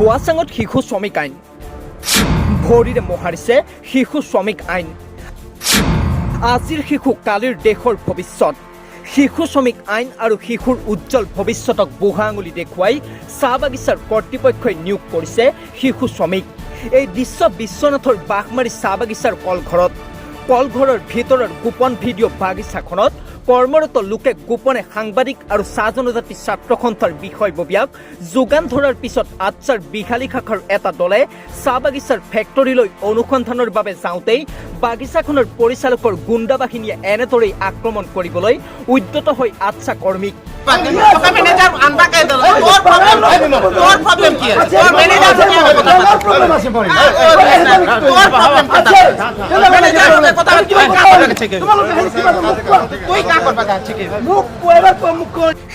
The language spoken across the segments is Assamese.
ধোৱাচাঙত শিশু শ্ৰমিক আইন ভৰিৰে মোহাৰিছে শিশু শ্ৰমিক আইন আজিৰ শিশু কালিৰ দেশৰ ভৱিষ্যত শিশু শ্ৰমিক আইন আৰু শিশুৰ উজ্জ্বল ভৱিষ্যতক বুঢ়া আঙুলি দেখুৱাই চাহ বাগিচাৰ কৰ্তৃপক্ষই নিয়োগ কৰিছে শিশু শ্ৰমিক এই দৃশ্য বিশ্বনাথৰ বাঘমাৰী চাহ বাগিচাৰ কলঘৰৰ ভিতৰৰ গোপন ভিডিঅ' বাগিচাখনত কৰ্মৰত লোকে গোপনে সাংবাদিক আৰু চাহ জনজাতি ছাত্ৰ সন্থাৰ বিষয়ববীয়াক যোগান ধৰাৰ পিছত আচ্ছাৰ বিহালী শাখাৰ এটা দলে চাহ বাগিচাৰ ফেক্টৰীলৈ অনুসন্ধানৰ বাবে যাওঁতেই বাগিচাখনৰ পৰিচালকৰ গুণ্ডা বাহিনীয়ে এনেদৰেই আক্ৰমণ কৰিবলৈ উদ্যত হৈ আচ্ছা কৰ্মীক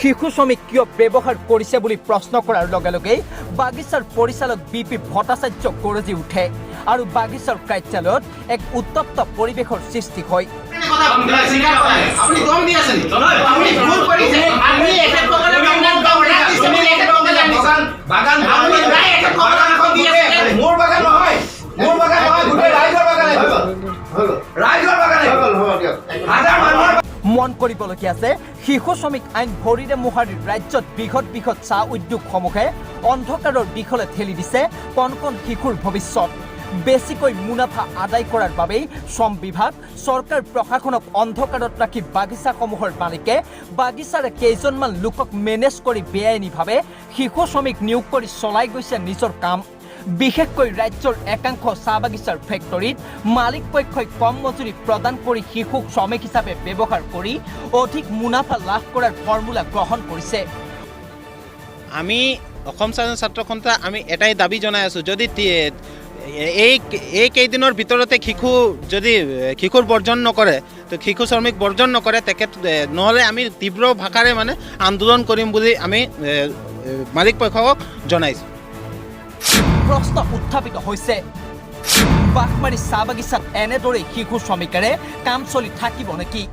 শিশু শ্ৰমিক কিয় ব্যৱহাৰ কৰিছে বুলি প্ৰশ্ন কৰাৰ লগে লগেই বাগিচাৰ পৰিচালক বিপি ভট্টাচাৰ্য গৰজি উঠে আৰু বাগিচাৰ কাৰ্যালয়ত এক উত্তপ্ত পৰিৱেশৰ সৃষ্টি হয় মন কৰিবলগীয়া আছে শিশু শ্ৰমিক আইন ভৰিৰে মোহাৰি ৰাজ্যত বৃহৎ চাহ উদ্যোগসমূহে অন্ধকাৰৰ দিশলৈ ঠেলি দিছে কণ কণ শিশুৰ ভৱিষ্যত বেছিকৈ মুনাফা আদায় কৰাৰ বাবেই শ্ৰম বিভাগ চৰকাৰ প্ৰশাসনক অন্ধকাৰত ৰাখি বাগিচাসমূহৰ মালিকে বাগিচাৰে কেইজনমান লোকক মেনেজ কৰি বেআইনীভাৱে শিশু শ্ৰমিক নিয়োগ কৰি চলাই গৈছে নিজৰ কাম বিশেষকৈ ৰাজ্যৰ একাংশ চাহ বাগিচাৰ ফেক্টৰীত মালিক পক্ষই কম মজুৰি প্ৰদান কৰি শিশুক শ্ৰমিক হিচাপে ব্যৱহাৰ কৰি অধিক মুনাফা লাভ কৰাৰ ফৰ্মুলা গ্ৰহণ কৰিছে আমি অসম ছাত্ৰ সন্থা আমি এটাই দাবী জনাই আছোঁ যদি এই কেইদিনৰ ভিতৰতে শিশুৰ বৰ্জন নকৰে তো শিশু শ্ৰমিক বৰ্জন নকৰে তেখেত নহ'লে আমি তীব্ৰ ভাষাৰে মানে আন্দোলন কৰিম বুলি আমি মালিক পক্ষক জনাইছোঁ প্ৰশ্ন উত্থাপিত হৈছে বাঘমাৰী চাহ বাগিচাত এনেদৰেই শিশু শ্ৰমিকেৰে কাম চলি থাকিব নেকি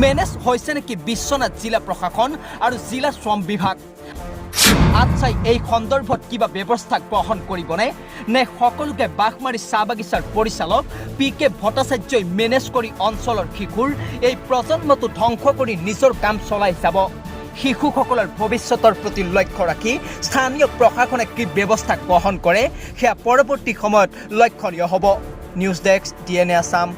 মেনেজ হৈছে নেকি বিশ্বনাথ জিলা প্ৰশাসন আৰু জিলা শ্ৰম বিভাগ আচ্ছাই এই সন্দৰ্ভত কিবা ব্যৱস্থা গ্ৰহণ কৰিবনে নে সকলোকে বাঘমাৰী চাহ বাগিচাৰ পৰিচালক পি কে ভট্টাচাৰ্যই মেনেজ কৰি অঞ্চলৰ শিশুৰ এই প্ৰজন্মটো ধ্বংস কৰি নিজৰ কাম চলাই যাব শিশুসকলৰ ভৱিষ্যতৰ প্ৰতি লক্ষ্য ৰাখি স্থানীয় প্ৰশাসনে কি ব্যৱস্থা গ্ৰহণ কৰে সেয়া পৰৱৰ্তী সময়ত লক্ষণীয় হ'ব নিউজ ডেস্ক DNA আসাম